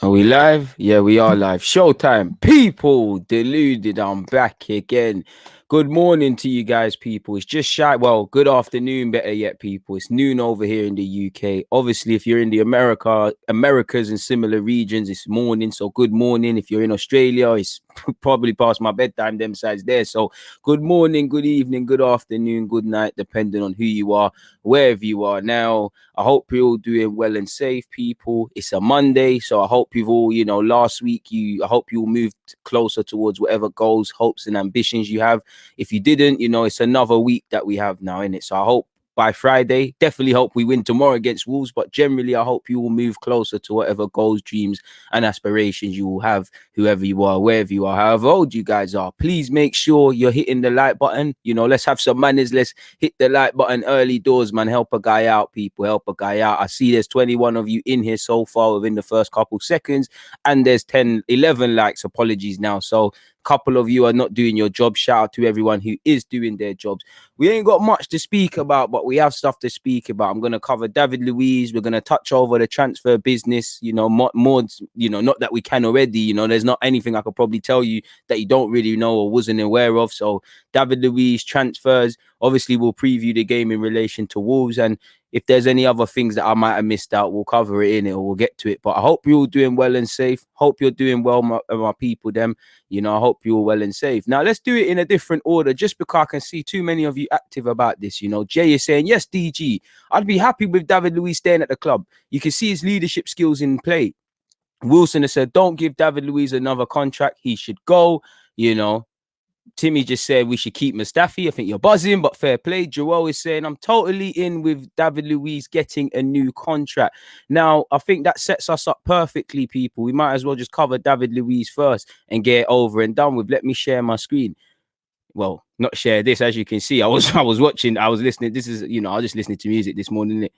Are we live? Yeah, we are live. Showtime. People, deluded. I'm back again. Good morning to you guys, people. It's just shy. Well, good afternoon, better yet, people. It's noon over here in the UK. Obviously, if you're in the Americas and similar regions, it's morning. So good morning. If you're in Australia, it's probably past my bedtime, them sides there. So good morning, good evening, good afternoon, good night, depending on who you are, wherever you are now. I hope you're all doing well and safe, people. It's a Monday, so I hope you've all, last week I hope you all moved closer towards whatever goals, hopes, and ambitions you have. If you didn't, it's another week that we have now, innit? So I hope by Friday, definitely hope we win tomorrow against Wolves, but generally I hope you will move closer to whatever goals, dreams, and aspirations you will have, whoever you are, wherever you are, however old you guys are. Please make sure you're hitting the like button. Let's have some manners. Let's hit the like button early doors, man. Help a guy out, people. Help a guy out. I see there's 21 of you in here so far within the first couple seconds, and there's 11 likes. Apologies now. So couple of you are not doing your job. Shout out to everyone who is doing their jobs. We ain't got much to speak about, but we have stuff to speak about. I'm going to cover David Luiz. We're going to touch over the transfer business, more, not that we can already, there's not anything I could probably tell you that you don't really know or wasn't aware of. So David Luiz transfers. Obviously, we'll preview the game in relation to Wolves, and if there's any other things that I might have missed out, we'll cover it in it or we'll get to it. But I hope you're all doing well and safe. Hope you're doing well, my people, them. I hope you're all well and safe. Now, let's do it in a different order, just because I can see too many of you active about this. Jay is saying, yes, DG, I'd be happy with David Luiz staying at the club. You can see his leadership skills in play. Wilson has said, don't give David Luiz another contract. He should go, Timmy just said we should keep Mustafi. I think you're buzzing, but fair play. Joel is saying, I'm totally in with David Luiz getting a new contract. Now, I think that sets us up perfectly, people. We might as well just cover David Luiz first and get it over and done with. Let me share my screen. Well, not share this. As you can see, I was watching, I was listening. This is, I was just listening to music this morning.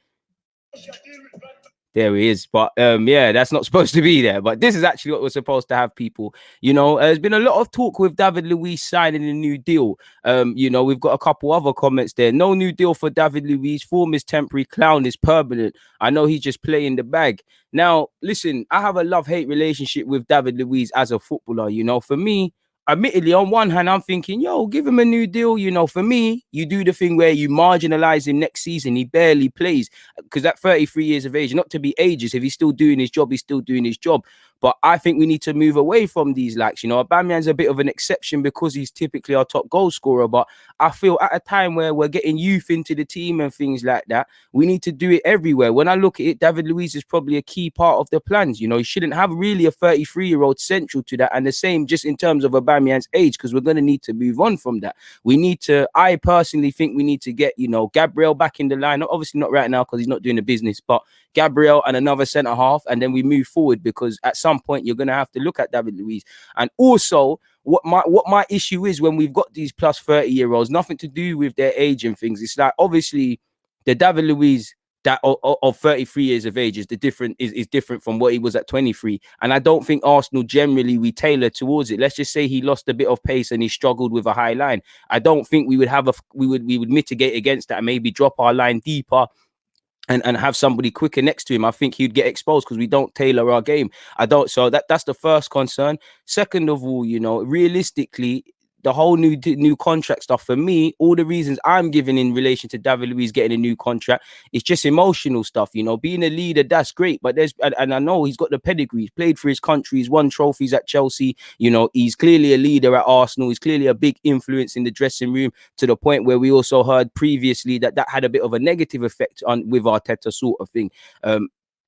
There he is. But yeah, that's not supposed to be there. But this is actually what we're supposed to have, people. There's been a lot of talk with David Luiz signing a new deal. We've got a couple other comments there. No new deal for David Luiz. Form is temporary, clown is permanent. I know he's just playing the bag. Now, listen, I have a love-hate relationship with David Luiz as a footballer. For me, admittedly, on one hand, I'm thinking, give him a new deal. For me, you do the thing where you marginalize him next season. He barely plays because at 33 years of age, not to be ageist, if he's still doing his job, he's still doing his job. But I think we need to move away from these likes. Aubameyang's a bit of an exception because he's typically our top goal scorer. But I feel at a time where we're getting youth into the team and things like that, we need to do it everywhere. When I look at it, David Luiz is probably a key part of the plans. He shouldn't have really a 33-year-old central to that. And the same just in terms of Aubameyang's age, because we're going to need to move on from that. I personally think we need to get, Gabriel back in the line. Obviously not right now because he's not doing the business, but Gabriel and another centre half, and then we move forward because at some point you're going to have to look at David Luiz. And also, what my issue is when we've got these plus 30-year-olds, nothing to do with their age and things. It's like obviously the David Luiz that of 33 years of age is different from what he was at 23. And I don't think Arsenal generally we tailor towards it. Let's just say he lost a bit of pace and he struggled with a high line. I don't think we would mitigate against that and maybe drop our line deeper and have somebody quicker next to him. I think he'd get exposed because we don't tailor our game. So that's the first concern. Second of all, realistically, the whole new contract stuff for me, all the reasons I'm giving in relation to David Luiz getting a new contract, it's just emotional stuff. Being a leader, that's great, but and I know he's got the pedigree. He's played for his country. He's won trophies at Chelsea. He's clearly a leader at Arsenal. He's clearly a big influence in the dressing room to the point where we also heard previously that had a bit of a negative effect with Arteta sort of thing.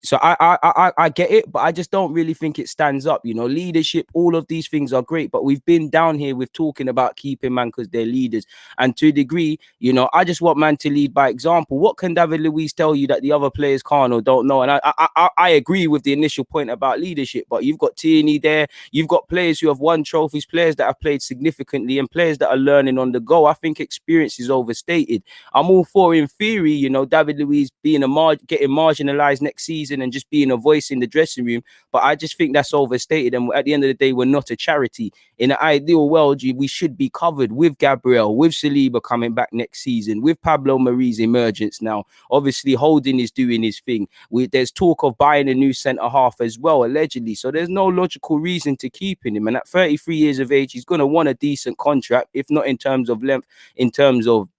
So I get it, but I just don't really think it stands up. Leadership, all of these things are great, but we've been down here with talking about keeping man because they're leaders. And to a degree, I just want man to lead by example. What can David Luiz tell you that the other players can't or don't know? And I agree with the initial point about leadership, but you've got Tierney there. You've got players who have won trophies, players that have played significantly, and players that are learning on the go. I think experience is overstated. I'm all for, in theory, David Luiz getting marginalized next season. season and just being a voice in the dressing room. But I just think that's overstated. And at the end of the day, we're not a charity. In an ideal world, we should be covered with Gabriel, with Saliba coming back next season, with Pablo Mari's emergence now. Obviously, Holding is doing his thing. There's talk of buying a new centre half as well, allegedly. So there's no logical reason to keeping him. And at 33 years of age, he's going to want a decent contract, if not in terms of length, in terms of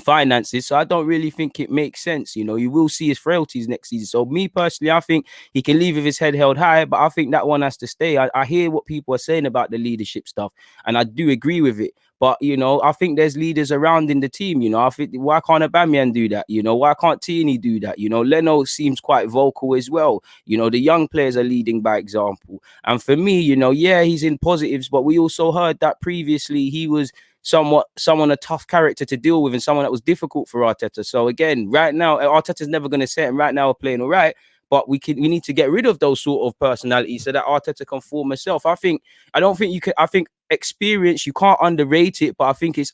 finances. So I don't really think it makes sense. You know, you will see his frailties next season. So me personally, I think he can leave with his head held high, but I think that one has to stay. I hear what people are saying about the leadership stuff, and I do agree with it. But, you know, I think there's leaders around in the team. You know, I think, why can't Aubameyang do that? You know, why can't Tierney do that? You know, Leno seems quite vocal as well. You know, the young players are leading by example. And for me, you know, yeah, he's in positives, but we also heard that previously he was someone a tough character to deal with and someone that was difficult for Arteta. So again, right now, Arteta's never going to say it. And right now, we're playing all right. But we need to get rid of those sort of personalities so that Arteta can form himself. I don't think you can. I think experience, you can't underrate it, but I think it's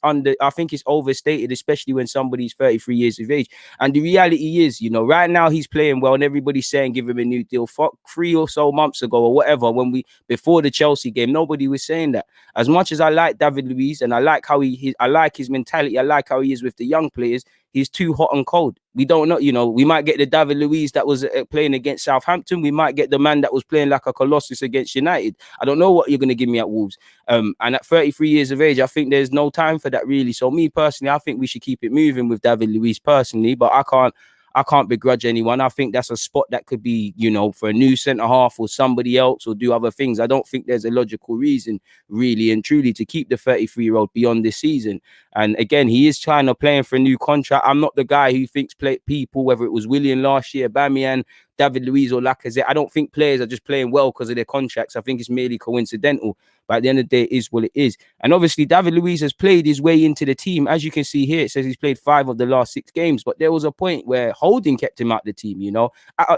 overstated, especially when somebody's 33 years of age. And the reality is, you know, right now he's playing well and everybody's saying give him a new deal. 3 or so months ago or whatever, before the Chelsea game, nobody was saying that. As much as I like David Luiz and I like how I like his mentality, I like how he is with the young players, he's too hot and cold. We don't know, you know, we might get the David Luiz that was playing against Southampton. We might get the man that was playing like a colossus against United. I don't know what you're going to give me at Wolves. And at 33 years of age, I think there's no time for that really. So me personally, I think we should keep it moving with David Luiz personally, but I can't begrudge anyone. I think that's a spot that could be, you know, for a new centre half or somebody else or do other things. I don't think there's a logical reason really and truly to keep the 33-year-old beyond this season. And again, he is trying to play for a new contract. I'm not the guy who thinks people, whether it was Willian last year, Aubameyang, David Luiz or Lacazette, I don't think players are just playing well because of their contracts. I think it's merely coincidental. But at the end of the day, it is what it is. And obviously, David Luiz has played his way into the team. As you can see here, it says he's played 5 of the last 6 games. But there was a point where Holding kept him out of the team, you know.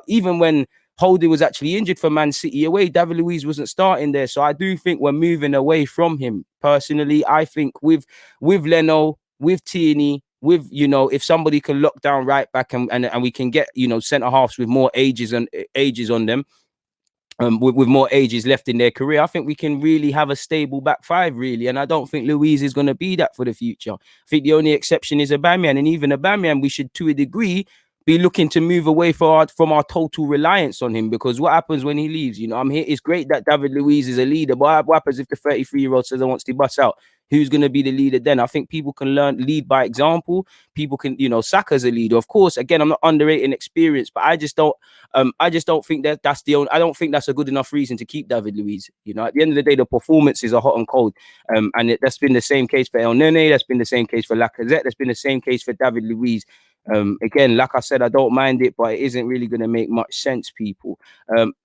Even when Holding was actually injured for Man City away, David Luiz wasn't starting there. So I do think we're moving away from him. Personally, I think with Leno, with Tierney, with, you know, if somebody can lock down right back and we can get, you know, centre halves with more ages on them, with more ages left in their career, I think we can really have a stable back 5 really. And I don't think Luiz is going to be that for the future. I think the only exception is Aubameyang, and even Aubameyang, we should to a degree be looking to move away from our total reliance on him, because what happens when he leaves? You know, I'm here. It's great that David Luiz is a leader, but what happens if the 33-year-old says I want to bust out? Who's going to be the leader then? I think people can lead by example. People can, you know, Saka's a leader. Of course, again, I'm not underrating experience, but I just don't think that's the only. I don't think that's a good enough reason to keep David Luiz. You know, at the end of the day, the performances are hot and cold, and that's been the same case for El Nene. That's been the same case for Lacazette. That's been the same case for David Luiz. Again, like I said, I don't mind it, but it isn't really going to make much sense, people.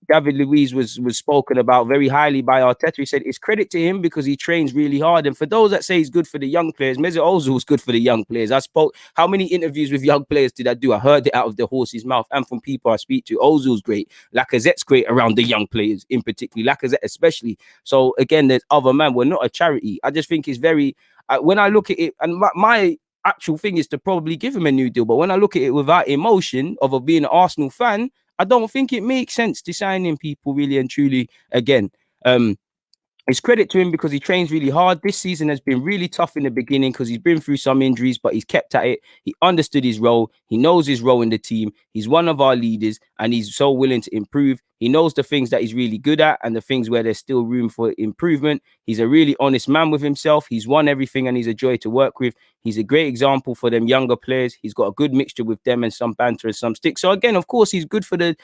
David Luiz was spoken about very highly by Arteta. He said it's credit to him because he trains really hard. And for those that say he's good for the young players, Mesut Ozil was good for the young players. How many interviews with young players did I do? I heard it out of the horse's mouth and from people I speak to. Ozil's great. Lacazette's great around the young players, in particular, Lacazette especially. So again, there's other man. We're not a charity. I just think it's very, when I look at it, and my actual thing is to probably give him a new deal. But when I look at it without emotion of being an Arsenal fan, I don't think it makes sense to sign in people really and truly again. It's credit to him because he trains really hard. This season has been really tough in the beginning because he's been through some injuries, but he's kept at it. He understood his role. He knows his role in the team. He's one of our leaders and he's so willing to improve. He knows the things that he's really good at and the things where there's still room for improvement. He's a really honest man with himself. He's won everything and he's a joy to work with. He's a great example for them younger players. He's got a good mixture with them and some banter and some stick. So again, of course, he's good for the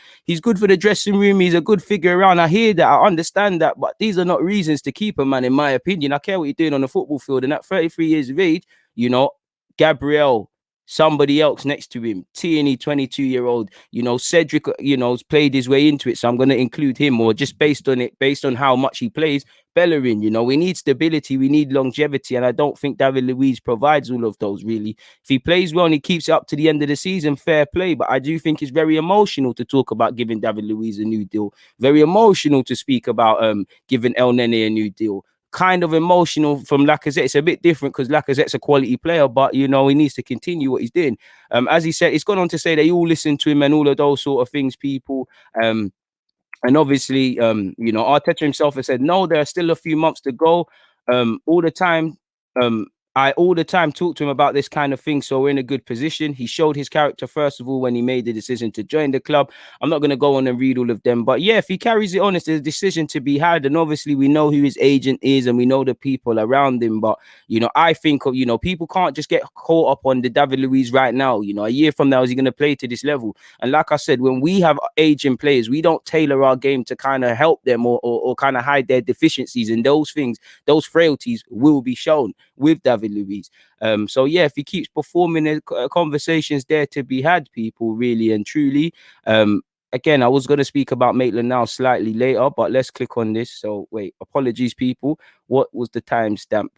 dressing room. He's a good figure around. I hear that. I understand that. But these are not reasons to keep a man, in my opinion. I care what you're doing on the football field. And at 33 years of age, you know, Gabriel, somebody else next to him, Tierney, 22-year-old, you know, Cedric, you know, played his way into it. So I'm going to include him, or just based on how much he plays. Bellerin, you know, we need stability, we need longevity, and I don't think David Luiz provides all of those really. If he plays well and he keeps it up to the end of the season, fair play. But I do think it's very emotional to talk about giving David Luiz a new deal. Very emotional to speak about giving El Nene a new deal. kind of emotional from Lacazette. It's a bit different because Lacazette's a quality player, but you know, he needs to continue what he's doing. As he said, it's gone on to say that you all listen to him and all of those sort of things, people. And obviously, you know, Arteta himself has said, no, there are still a few months to go. All the time, I all the time talk to him about this kind of thing. So we're in a good position. He showed his character, first of all, when he made the decision to join the club. I'm not going to go on and read all of them. But yeah, if he carries it on, it's a decision to be had. And obviously, we know who his agent is and we know the people around him. But, you know, I think, you know, people can't just get caught up on the David Luiz right now. You know, a year from now, is he going to play to this level? And like I said, when we have aging players, we don't tailor our game to kind of help them or kind of hide their deficiencies, and those things, those frailties will be shown with David Luiz. So yeah, if he keeps performing, conversations there to be had, people, really and truly. Again, I was going to speak about Maitland now slightly later, but let's click on this. So wait, apologies, people. What was the timestamp?